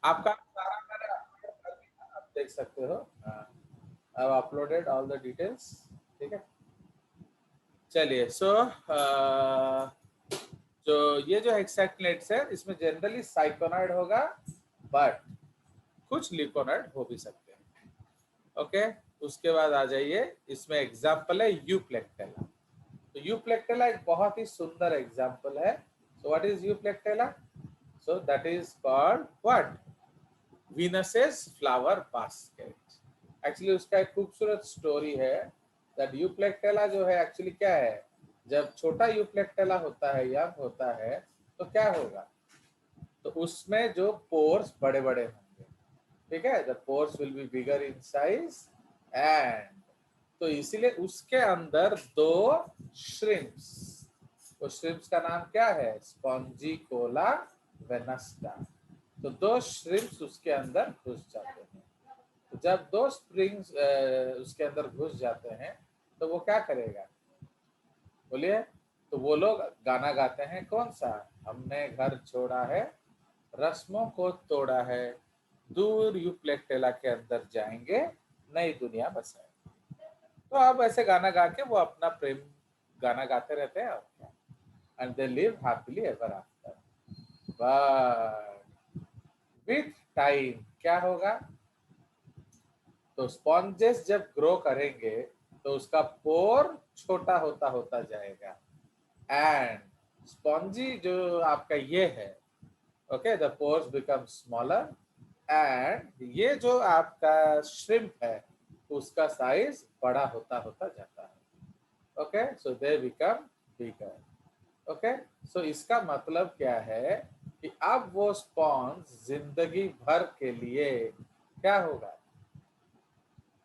आपका सारा मैंने अपलोड कर दिया, आप देख सकते हो। I uploaded all the details. ठीक है, चलिए। सो जो ये जो हेक्साक्टिनेट्स है इसमें जनरली साइकोनॉइड होगा, बट कुछ लिकोनॉइड हो भी सकते हैं। ओके, उसके बाद आ जाइए, इसमें एग्जाम्पल है यूप्लेक्टेला। तो यूप्लेक्टेला एक बहुत ही सुंदर एग्जाम्पल है। So what is Euplectella? So that is called what? Venus's flower basket. Actually उसका एक खूबसूरत स्टोरी है। दैट यूप्लेक्टेला जो है एक्चुअली क्या है, जब छोटा यूप्लेक्टेला होता है, यंग होता है, तो क्या होगा, तो उसमें जो पोर्स बड़े बड़े होंगे। ठीक है, the pores will be bigger in size and, तो इसीलिए उसके अंदर दो श्रिम्प्स, तो श्रिम्प्स का नाम क्या है? स्पॉन्जिकोला वेनस्टा। तो दो श्रिम्प्स उसके अंदर घुस जाते हैं। तो जब दो स्प्रिंग्स उसके अंदर घुस जाते हैं तो वो क्या करेगा, बोलिए? तो वो लोग गाना गाते हैं, कौन सा? हमने घर छोड़ा है, रस्मों को तोड़ा है, दूर यूप्लेक्टेला के अंदर जाएंगे, नई दुनिया बसाएंगे। तो अब ऐसे गाना गा के वो अपना प्रेम गाना गाते रहते हैं, और क्या, and they live happily ever after. But with time क्या होगा, तो स्पॉन्जेस जब ग्रो करेंगे तो उसका पोर छोटा होता होता जाएगा, एंड स्पॉन्जी जो आपका ये है, okay, the pores become smaller, and ये जो आपका श्रिम्प है उसका साइज बड़ा होता होता जाता है। Okay, so they become bigger. Okay, so इसका मतलब क्या है कि अब वो स्पॉन्ज जिंदगी भर के लिए क्या होगा,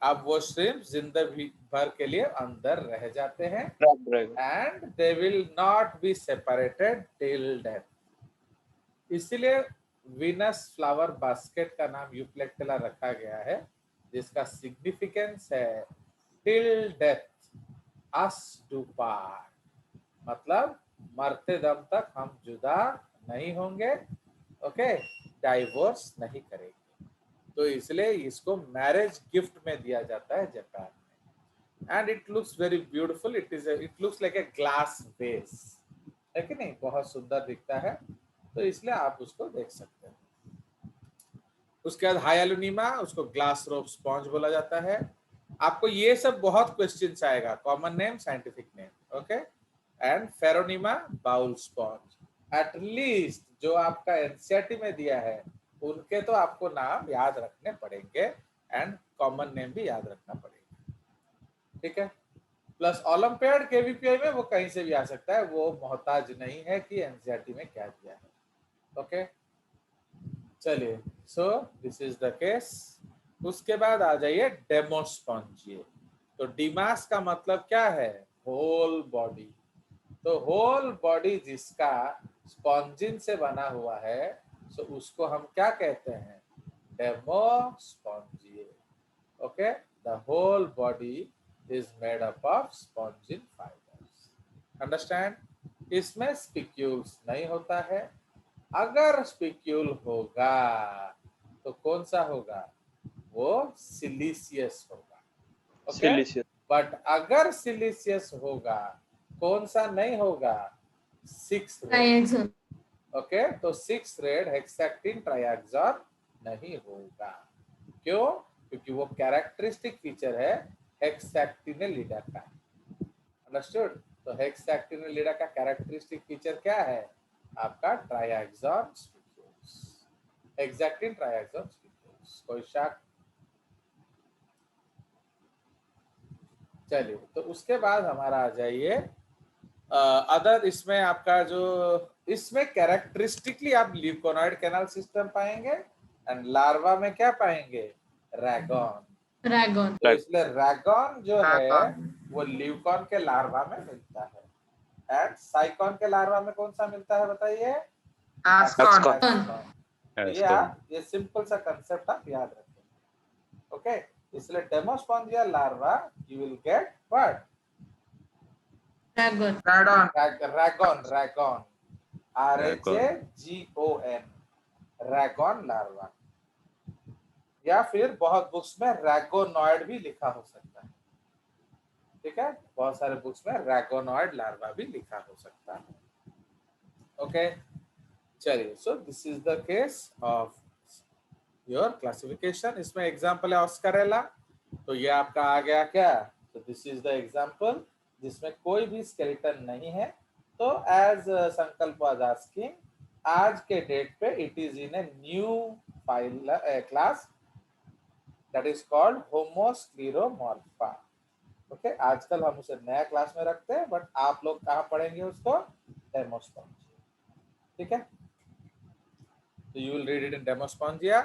अब वो श्रिम्प जिंदगी भर के लिए अंदर रह जाते हैं, and they will not be separated till death. इसीलिए वीनस फ्लावर बास्केट का नाम यूप्लेक्टेला रखा गया है, जिसका सिग्निफिकेंस है till death us do part, मतलब मरते दम तक हम जुदा नहीं होंगे। ओके, डाइवोर्स नहीं करेंगे। तो इसलिए इसको मैरिज गिफ्ट में दिया जाता है जापान में, and it looks very beautiful. It looks like a glass वेस, है कि नहीं? बहुत सुंदर दिखता है, तो इसलिए आप उसको देख सकते हैं। उसके बाद हाइएलुनिमा, उसको ग्लास रोप स्पॉन्ज बोला जाता है। आपको ये सब बहुत क्वेश्चंस आएगा, common name, scientific name. Okay, and Pheronema bowl sponge. At least जो आपका एनसीईआरटी में दिया है उनके तो आपको नाम याद रखने पड़ेंगे, एंड कॉमन नेम भी याद रखना पड़ेगा। ठीक है, प्लस ओलंपियाड केवीपीआई में वो कहीं से भी आ सकता है, वो मोहताज नहीं है कि एनसीईआरटी में क्या दिया है। ओके, चलिए, सो दिस इज द केस। उसके बाद आ जाइए डेमोस्पॉन्जिए। तो डिमास का मतलब क्या है? Whole body. तो होल बॉडी जिसका स्पॉन्जिन से बना हुआ है, सो उसको हम क्या कहते हैं? Demospongiae. Okay, the whole body is made up of spongin fibres. Understand? इसमें स्पिक्यूल्स नहीं होता है। अगर स्पिक्यूल होगा तो कौन सा होगा? वो सिलिशियस होगा। ओके, बट अगर सिलिशियस होगा, कौन सा नहीं होगा? 6 रेड। ओके, तो 6 रेड हेक्साक्टिन ट्राइएक्सॉन नहीं होगा। क्यों? क्योंकि वो कैरेक्टरिस्टिक फीचर है हेक्साक्टिनेलिडा का। अंडरस्टूड? तो हेक्साक्टिनेलिडा का कैरेक्टरिस्टिक फीचर क्या है? आपका ट्राइएक्सॉन स्पिक्यूल्स, हेक्साक्टिन ट्राइएक्सॉन स्पिक्यूल्स। कोई शक? चलिए, तो उसके बाद हमारा आ जाइए अदर। इसमें आपका जो इसमें कैरेक्टरिस्टिकली आप ल्यूकोनॉइड कैनाल सिस्टम पाएंगे, एंड लार्वा में क्या पाएंगे? रैगॉन। तो इसलिए रैगॉन जो है वो ल्यूकॉन के लार्वा में मिलता है, एंड साइकॉन के लार्वा में कौन सा मिलता है बताइए? एस्कॉन। तो ये सिंपल सा कंसेप्ट आप याद रखें। ओके, इसलिए Demospongia larva you will get what? Rhagon, RHAGON, rhagon larva. या फिर बहुत बुक्स में रैगोनॉइड भी लिखा हो सकता है। ठीक है, बहुत सारे बुक्स में रैगोनॉइड लार्वा भी लिखा हो सकता है। ओके, चलिए, सो this is the case of your classification. इसमें एग्जांपल है ऑस्करेला, तो ये आपका आ गया क्या, तो दिस इज द एग्जांपल जिसमें कोई भी स्केलेटन नहीं है। तो एज संकल्प वाज आस्किंग, आज के डेट पे it is in a new file class that is called Homoscleromorpha. Okay, आजकल हम उसे नया क्लास में रखते हैं, बट आप लोग कहाँ पढ़ेंगे उसको, डेमोस्पोंजिया। ठीक है, तो you will read it in Demospongia.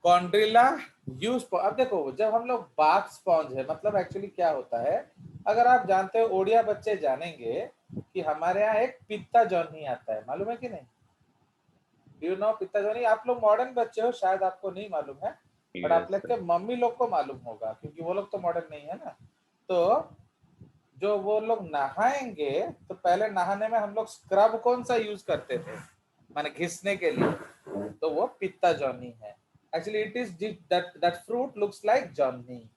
Chondrilla यूज, अब देखो जब हम लोग बाथ स्पॉन्ज है, मतलब एक्चुअली क्या होता है, अगर आप जानते हो, ओडिया बच्चे जानेंगे कि हमारे यहाँ एक पित्ता जॉनी आता है, मालूम है कि नहीं? डू यू नो पित्ता जॉनी? आप लोग मॉडर्न बच्चे हो, शायद आपको नहीं मालूम है, बट आप Yes, लोग sir. के मम्मी लोग को मालूम होगा, क्योंकि वो लोग तो मॉडर्न नहीं है ना। तो जो वो लोग नहाएंगे, तो पहले नहाने में हम लोग स्क्रब कौन सा यूज करते थे, माने घिसने के लिए, तो वो पित्ता जॉनी है। Actually it is that fruit looks like Johnny,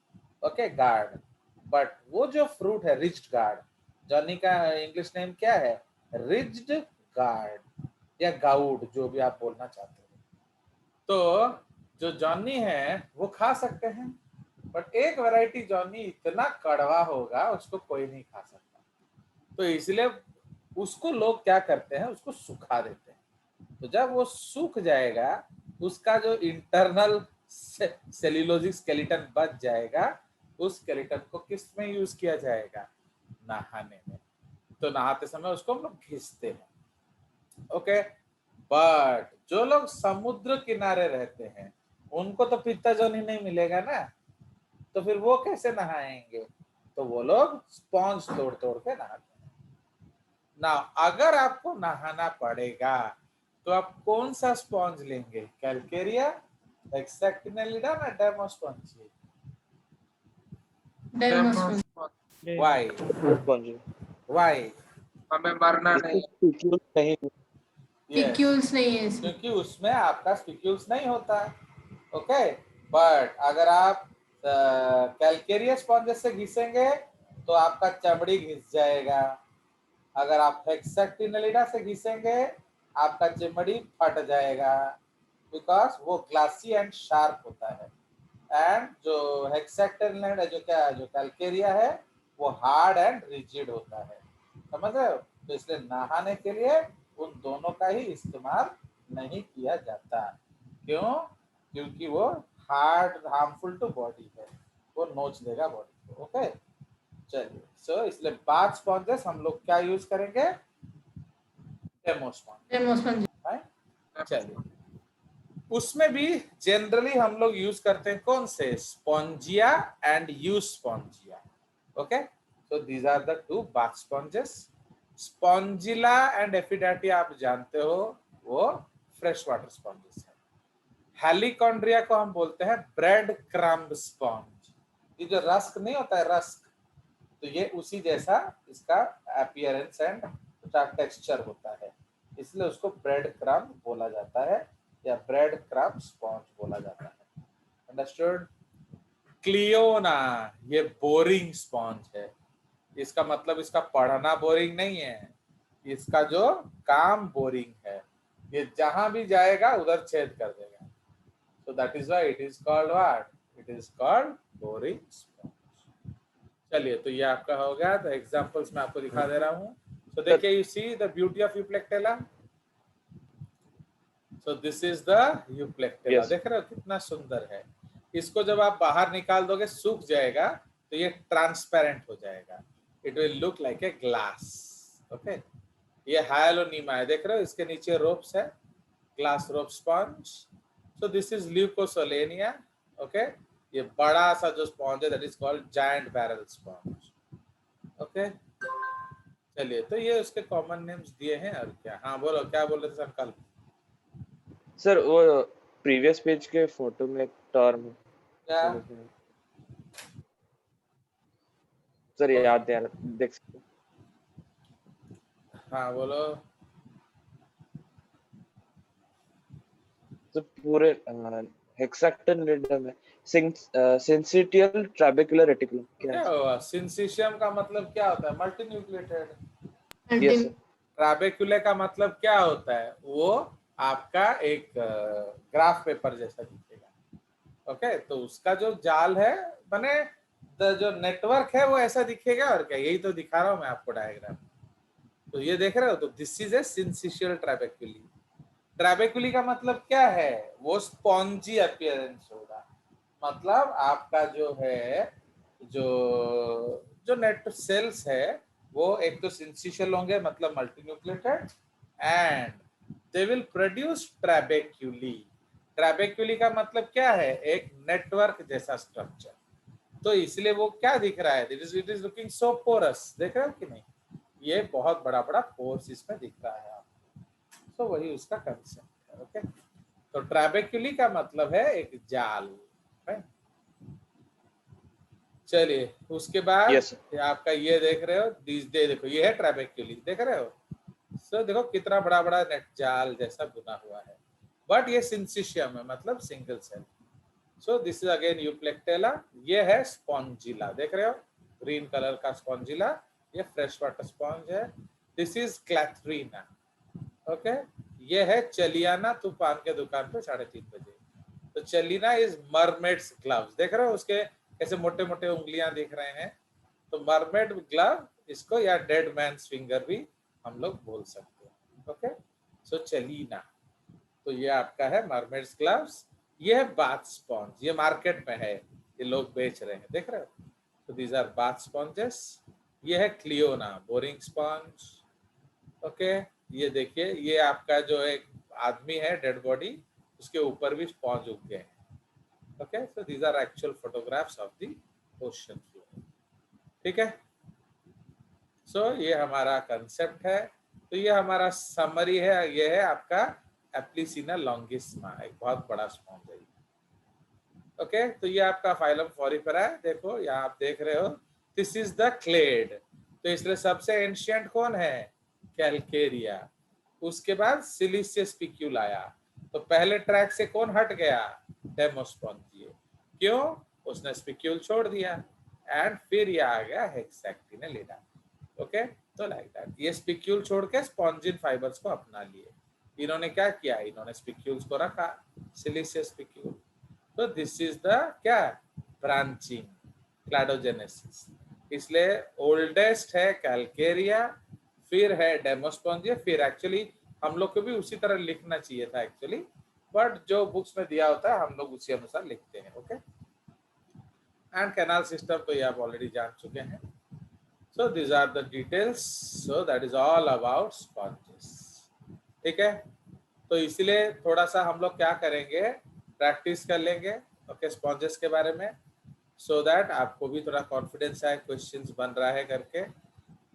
okay, guard. But वो जो फ्रूट है रिज्ड गार्ड, जॉनी का इंग्लिश नेम क्या है, रिज्ड गार्ड या गाउड, जो भी आप बोलना चाहते हो। तो जो जॉनी है वो खा सकते हैं, बट एक वैरायटी जॉनी इतना कड़वा होगा उसको कोई नहीं खा सकता, तो इसलिए उसको लोग क्या करते हैं, उसको सुखा देते हैं। तो जब वो सूख जाएगा, उसका जो इंटरनल सेल्यूलोजिक स्केलेटन बच जाएगा, उस स्केलेटन को किस में यूज किया जाएगा, नहाने में। तो नहाते समय उसको हम लोग घिसते हैं। ओके, बट जो लोग समुद्र किनारे रहते हैं, उनको तो पित्ता जोनी नहीं मिलेगा ना, तो फिर वो कैसे नहाएंगे, तो वो लोग स्पॉन्ज तोड़ तोड़ के नहाते हैं ना। अगर आपको नहाना पड़ेगा, तो आप कौन सा स्पॉन्ज लेंगे, कैलकेरिया, हेक्साक्टिनेलिडा ना डेमोस्पोंजिया? डेमोस्पोंजिया। व्हाई? Spongy. व्हाई? हमें मरना इसमें नहीं। speculum नहीं। यस, पिक्यूल्स नहीं है इसमें। क्योंकि उसमें आपका स्पिक्यूल्स नहीं होता। ओके, बट अगर आप कैलकेरिया स्पॉन्जेस से घिसेंगे, तो आपका चमड़ी घिस जाएगा। अगर आप हेक्साक्टिनेलिडा से घिसेंगे, आपका चमड़ी फट जाएगा, बिकॉज वो ग्लासी एंड शार्प होता है। एंड जो हेक्साक्टिनेलिडा, जो कैलकेरिया है, वो हार्ड एंड रिजिड होता है। समझ रहे हो? तो इसलिए नहाने के लिए उन दोनों का ही इस्तेमाल नहीं किया जाता। क्यों? क्योंकि वो हार्मफुल टू बॉडी है, वो नोच देगा बॉडी को। ओके, चलिए, सो इसलिए बाथ स्पॉन्जेस हम लोग क्या यूज करेंगे, डेमोस्पॉन्ज। डेमोस्पोंजिया। चलिए, उसमें भी जनरली हम लोग यूज करते हैं कौन से, स्पॉन्जिया एंड यू स्पॉन्जिया। Okay, so these are the two bath sponges. Spongilla and Ephydatia आप जानते हो, वो फ्रेश वाटर स्पॉन्जेस है। हेलिकॉन्ड्रिया को हम बोलते हैं ब्रेड क्रम्ब स्पॉन्ज। ये जो रस्क नहीं होता है, रस्क, तो ये उसी जैसा इसका अपीयरेंस एंड टेक्सचर होता है, इसलिए उसको ब्रेड क्रम्ब बोला जाता है, या ब्रेड क्रम्ब स्पॉन्ज बोला जाता है। अंडरस्टूड? क्लियोना, ये बोरिंग स्पॉन्ज है। इसका मतलब इसका पढ़ना बोरिंग नहीं है, इसका जो काम बोरिंग है, ये जहां भी जाएगा उधर छेद कर देगा। So that is why it is called what? It is called boring sponge. चलिए, तो ये आपका हो गया। तो एग्जांपल्स मैं आपको दिखा दे रहा हूँ। तो देखिए, you see the beauty of Euplectella. So this is the Euplectella, Yes. देख रहे हो कितना सुंदर है। इसको जब आप बाहर निकाल दोगे, सूख जाएगा, तो ये ट्रांसपेरेंट हो जाएगा, it will look like a glass. Okay, ये हाइलोनीमा है, देख रहे हो, इसके नीचे रोप्स है, glass rope sponge. So this is Leucosolenia. Okay, ये बड़ा सा जो स्पॉन्ज है, that is called giant barrel sponge. Okay, चलिए, तो ये उसके कॉमन नेम्स दिए हैं। और क्या, हाँ बोलो, क्या बोल रहे थे संकल्प? सर वो प्रीवियस पेज के फोटो में एक टर्म क्या? समझ में नहीं। सर याद यार देख सकते हैं। हाँ बोलो। सर पूरे हेक्साक्टिनिडम है। सिंसिटियल ट्रैबेकुलर रेटिकुलम क्या क्या है? हुआ? सिंसिशियम का मतलब क्या होता है? मल्टीन्यूक्लिएटेड। Yes sir. ट्रैबेक्युले का मतलब क्या होता है? वो आपका एक ग्राफ पेपर जैसा दिखेगा। ओके, तो उसका जो जाल है माने जो नेटवर्क है वो ऐसा दिखेगा। और क्या, यही तो दिखा रहा हूं मैं आपको डायग्राम। तो ये देख रहे हो, तो this is a syncytial ट्रैबेक्युली। Trabeculae का मतलब क्या है? वो स्पॉन्जी अपीयरेंस होगा। मतलब आपका जो है, जो जो नेट सेल्स है वो एक तो सिंसिशियल होंगे, मतलब multinucleated, and they will produce trabeculae. Trabeculae का मतलब क्या है? एक नेटवर्क जैसा स्ट्रक्चर। तो इसलिए वो क्या दिख रहा है? It is looking so porous. देख रहे हो कि नहीं? ये बहुत बड़ा बड़ा पोर्स इसमें दिख रहा है आपको। तो वही उसका कंसेप्ट है। ओके, तो ट्रैबेक्युली का मतलब है एक जाल। चलिए, उसके बाद यस सर। आपका ये देख रहे हो, देखो ये है ट्रैबेक्युली, देख रहे हो? सो देखो कितना बड़ा बड़ा नेट जाल जैसा बुना हुआ है। बट ये सिंसिशियम है, मतलब single cell. So this is again Euplectella. ये है स्पॉन्जिला, देख रहे हो? ग्रीन कलर का स्पॉन्जिला। ये फ्रेश वाटर स्पॉन्ज है। This is Clathrina. ओके, ये है चलियाना तूफान के दुकान पे 3:30 बजे। तो चलिना इज मरमेड्स ग्लव्स। देख रहे हो उसके कैसे मोटे मोटे उंगलियां दिख रहे हैं? तो मरमेड ग्लव इसको, या डेड मैन फिंगर भी हम लोग बोल सकते हैं। ओके, सो चलीना। तो ये आपका है मरमेड्स ग्लव्स। ये है बाथ स्पॉन्ज, ये मार्केट में है, ये लोग बेच रहे हैं, देख रहे हो? तो दीज आर बाथ स्पॉन्जेस। ये है क्लियोना, बोरिंग स्पॉन्ज। ओके, ये देखिए, ये आपका जो एक आदमी है डेड बॉडी, उसके ऊपर भी स्पॉन्ज उग गए हैं। Okay, so these are actual photographs of the ocean floor. ठीक है, सो ये हमारा कंसेप्ट है। तो ये हमारा समरी है। ये है आपका एप्लिसिना लॉन्गिस्मा, एक बहुत बड़ा स्पॉन्ज है। ओके, तो ये आपका फाइलम फॉरिफेरा है। देखो यहाँ आप देख रहे हो, दिस इज द क्लेड। तो इसलिए सबसे एंशिएंट कौन है? कैलकेरिया। उसके बाद सिलिशियस स्पिक्यूल आया। तो पहले ट्रैक से कौन हट गया? डेमोस्पोंजिया। क्यों? उसने स्पिक्यूल छोड़ दिया। एंड फिर ये आ गया हेक्सैक्टिनेलिडा। ओके, तो लाइक दैट ये स्पिक्यूल छोड़ के स्पॉन्जिन फाइबर्स को अपना लिए। इन्होंने क्या किया? इन्होंने स्पिक्यूल्स को रखा, सिलिशियस स्पिक्यूल। तो दिस इज द क्या? ब्रांचिंग, क्लैडोजेनेसिस। इसलिए ओल्डेस्ट है कैलकेरिया, फिर है डेमोस्पोंजिया, फिर एक्चुअली हम लोग को भी उसी तरह लिखना चाहिए था एक्चुअली, बट जो बुक्स में दिया होता है हम लोग उसी अनुसार लिखते हैं। ओके, एंड कैनाल सिस्टम तो ये आप ऑलरेडी जान चुके हैं। So this are the details. So that is all about sponges. ठीक है, तो इसलिए थोड़ा सा हम लोग क्या करेंगे, प्रैक्टिस कर लेंगे ओके स्पॉन्जेस के बारे में, सो दैट आपको भी थोड़ा कॉन्फिडेंस आए, क्वेश्चंस बन रहा है करके।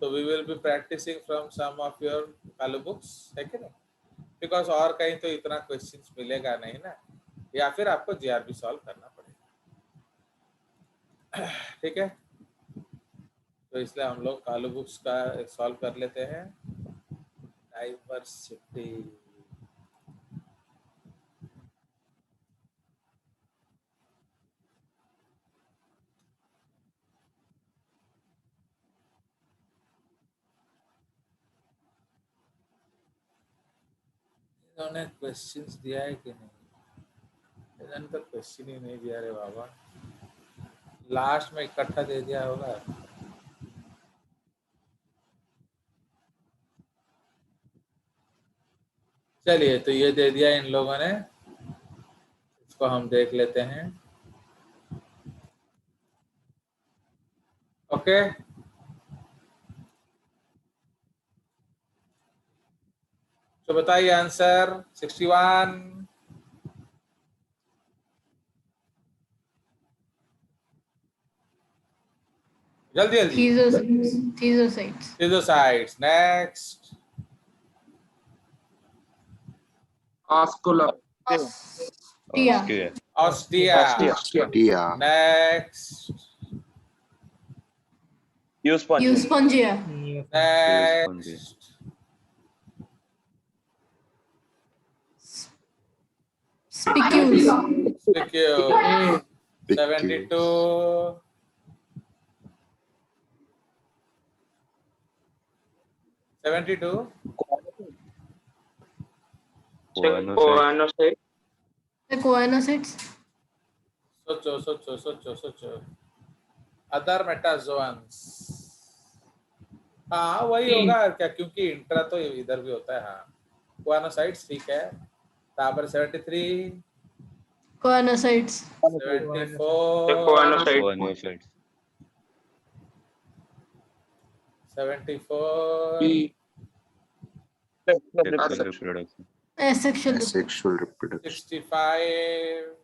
तो we will be practicing from some of your कालू बुक्स, है कि नहीं? बिकॉज और कहीं तो इतना क्वेश्चंस मिलेगा नहीं ना, या फिर आपको जीआरबी सॉल्व करना पड़ेगा। ठीक है, तो इसलिए हम लोग कालू बुक्स का सॉल्व कर लेते हैं। डाइवर्सिटी, इन्होंने क्वेश्चंस दिया है कि नहीं? इन्होंने तो क्वेश्चन ही नहीं दिया रे बाबा, लास्ट में इकट्ठा दे दिया होगा। चलिए, तो ये दे दिया इन लोगों ने, इसको हम देख लेते हैं। ओके, तो बताइए आंसर 61। जल्दी जल्दी। Thesiocytes. Phytocytes. Next. Oscular. Ostia. Ostia. Ostia. Next. Euspongia. Next. Spicules. PQ 72 72 Coanocyte. The coanocytes. सोचो अदर मेटाजोन्स। हाँ वही होगा क्या, क्योंकि इंट्रा तो इधर भी होता है। हाँ कोआनोसाइट्स ठीक है। तापर 73 Coanocytes. 74 Coanocyte. 74 Sexual reproduction. Asexual. Asexual reproduction. 65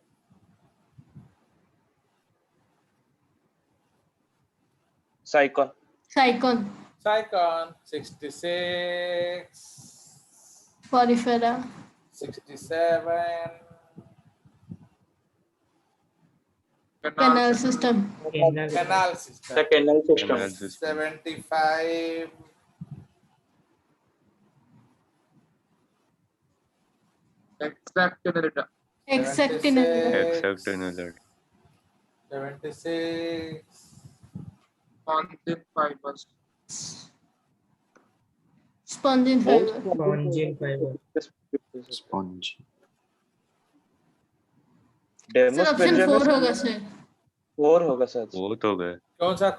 Cycon. Cycon. Cycon 66 Porifera. 67 Canal system. canal system The canal system. Canal system. 75 Exact data. Exact inhibitor. Exact another. 76 Spongy fibers. Spongin fiber. Spongin fiber. Sponge. Sir, option 4 होगा sir. 4 होगा sir. वो तो गए। कौन सा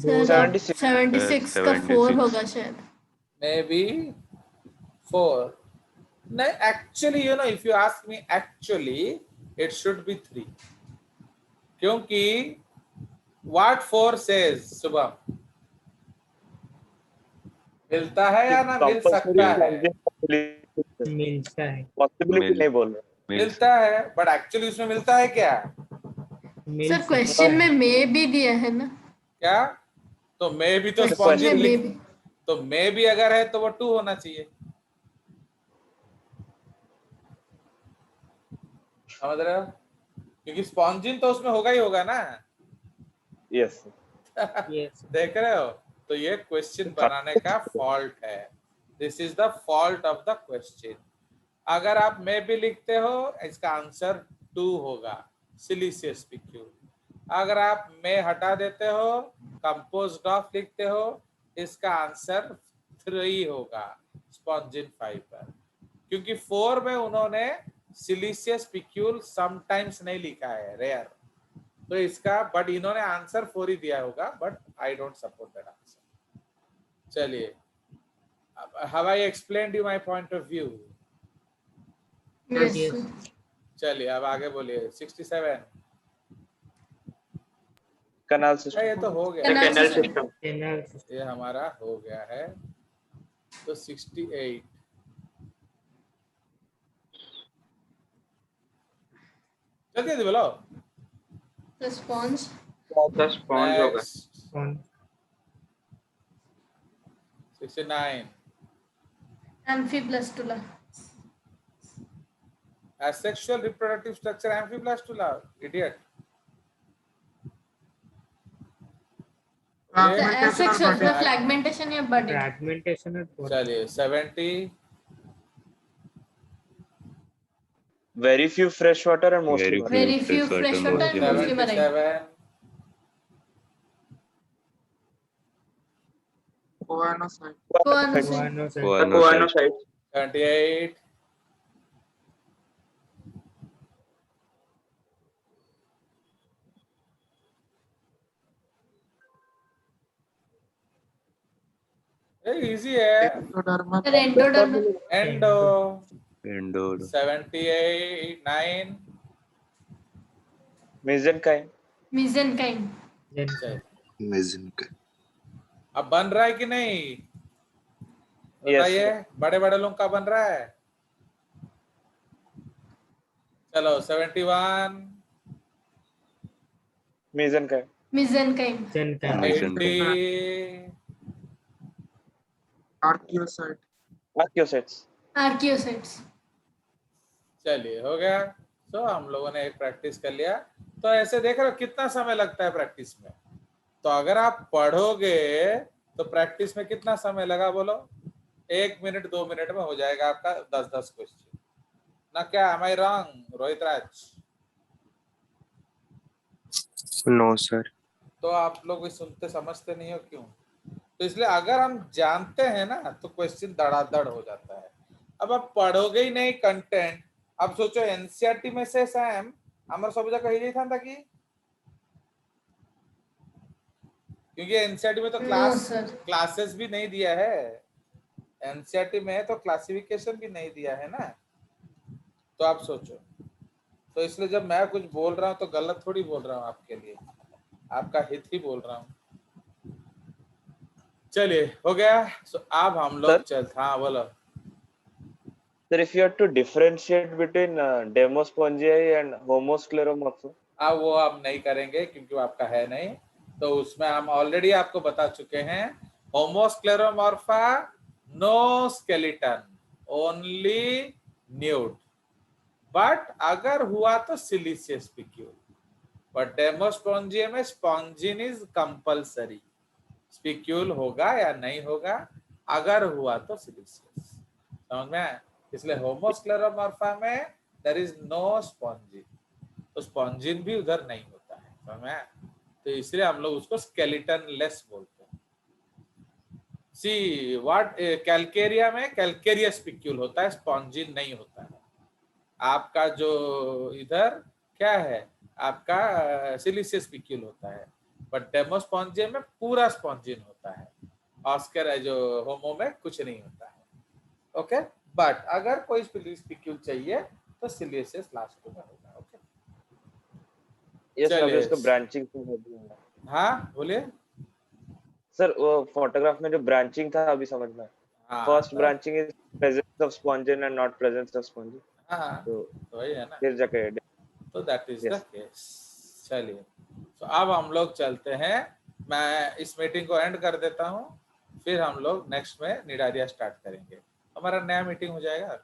Sir, 76. 76 का 4 होगा शायद. maybe 4 no actually you know if you ask me actually it should be 3 क्योंकि what 4 says शुभम मिलता है या ना मिल सकता है मिलता है. पॉसिबिलिटी नहीं बोल रहा। मिलता है बट एक्चुअली उसमें मिलता है क्या मिल सर क्वेश्चन में मे भी दिया है ना. क्या तो मे भी तो Question स्पॉन्जिन में लिख may be. तो मे भी अगर है तो वो 2 होना चाहिए। समझ रहे हो क्योंकि स्पॉन्जिन तो उसमें होगा ही होगा ना। Yes Yes. देख रहे हो तो ये क्वेश्चन बनाने का फॉल्ट है। This is the fault of the question. अगर आप मे भी लिखते हो इसका आंसर 2 होगा सिलिशियस पिक्यूल। अगर आप मे हटा देते हो कंपोज्ड ऑफ लिखते हो इसका आंसर 3 होगा स्पॉन्जिन फाइबर। क्योंकि 4 में उन्होंने सिलिशियस पिक्यूल समटाइम्स नहीं लिखा है, रेयर। तो इसका बट इन्होंने आंसर 4 ही दिया होगा but I don't support that answer. चलिए have I explained you my point of view? Yes. Yes. sir. चलिए अब आगे बोलिए 67 कैनाल सिस्टम। ये तो हो गया Canal canal system. System. Canal. ये हमारा हो गया है। तो 68 जल्दी जल्दी बोलो। The sponge. The sponge होगा. Next, On 69 Amphiblastula. asexual reproductive structure amphiblastula idiot। The asexual the fragmentation या budding. fragmentation और both. चलिए 70 very few fresh water and mostly Very Very few fresh water and mostly marine. 77 Coanocyte. Coanocyte. कोआनोसाइट 78 easy है। Ectodermal. The endodermal. Endo Endo. 78 9 mesenchyme Mesenchyme. Mesenchyme. अब बन रहा है कि नहीं बताइए। बड़े बड़े लोग का बन रहा है। चलो 71 mesenchyme Mesenchyme. Mesenchyme. 80 Archaeocyte. Archaeocytes Archaeocytes. चलिए हो गया। तो हम लोगों ने एक प्रैक्टिस कर लिया। तो ऐसे देख रहे हो कितना समय लगता है प्रैक्टिस में। तो अगर आप पढ़ोगे तो प्रैक्टिस में कितना समय लगा बोलो। 1 मिनट 2 मिनट में हो जाएगा आपका 10-10 क्वेश्चन। ना क्या, am I wrong, Rohit Raj? No, sir. तो आप लोग भी सुनते समझते नहीं हो क्यों? तो इसलिए अगर हम जानते हैं ना तो क्वेश्चन धड़ाधड़ हो जाता है। अब आप पढ़ोगे ही नहीं कंटेंट, अब सोचो एनसीईआरटी में से सैम आमर सब जगह कही था कि, क्योंकि एनसीईआरटी में तो No, sir. क्लासेस भी नहीं दिया है, एनसीईआरटी में तो क्लासिफिकेशन भी नहीं दिया है ना। तो आप सोचो, तो इसलिए जब मैं कुछ बोल रहा हूँ तो गलत थोड़ी बोल रहा हूँ, आपके लिए आपका हित ही बोल रहा हूँ। चलिए हो गया। सो अब हम लोग चलते, हाँ बोलो। Sir, if you have to differentiate between Demospongia and Homoscleromorpha, अब वो हम नहीं करेंगे क्योंकि वो आपका है नहीं, तो उसमें हम ऑलरेडी आपको बता चुके हैं। Homoscleromorpha no skeleton, only nude, but अगर हुआ तो सिलिशियस स्पिक्यूल। बट डेमोस्पोंजिया में स्पॉन्जिन इज कंपलसरी, स्पिक्यूल होगा या नहीं होगा, अगर हुआ तो सिलिशियस। समझ में आया? इसलिए होमोस्क्लेरोमॉर्फा में देयर इज नो स्पॉन्जिन, तो स्पॉन्जिन भी उधर नहीं होता है। समझ में आया? तो इसलिए हम लोग उसको स्केलेटन लेस बोलते हैं। सी व्हाट, कैलकेरिया में कैलकेरियस स्पिक्यूल होता है, स्पॉन्जिन नहीं होता है। आपका जो इधर क्या है, आपका सिलिशियस स्पिक्यूल होता है, बट डेमोस्पॉन्जिया में पूरा स्पॉन्जिन होता है। ऑस्कर जो होमो में कुछ नहीं होता है। ओके, बट अगर कोई स्पिक्यूल चाहिए तो सिलिशियस लास्ट में होगा। ओके, yes, अभी चलिए। उसको ब्रांचिंग से समझ में आया। हाँ बोलिए। सर वो फोटोग्राफ में जो ब्रांचिंग था अभी समझ में आया। हाँ, first branching is presence of spongin and not presence of spongin, हाँ तो वही है ना, फिर जाके तो that is the Yes. Case. चलिए, तो अब हम लोग चलते हैं, मैं इस मीटिंग को एंड कर देता हूँ, फिर हम लोग नेक्स्ट में निडारिया स्टार्ट करेंगे। हमारा नया मीटिंग हो जाएगा।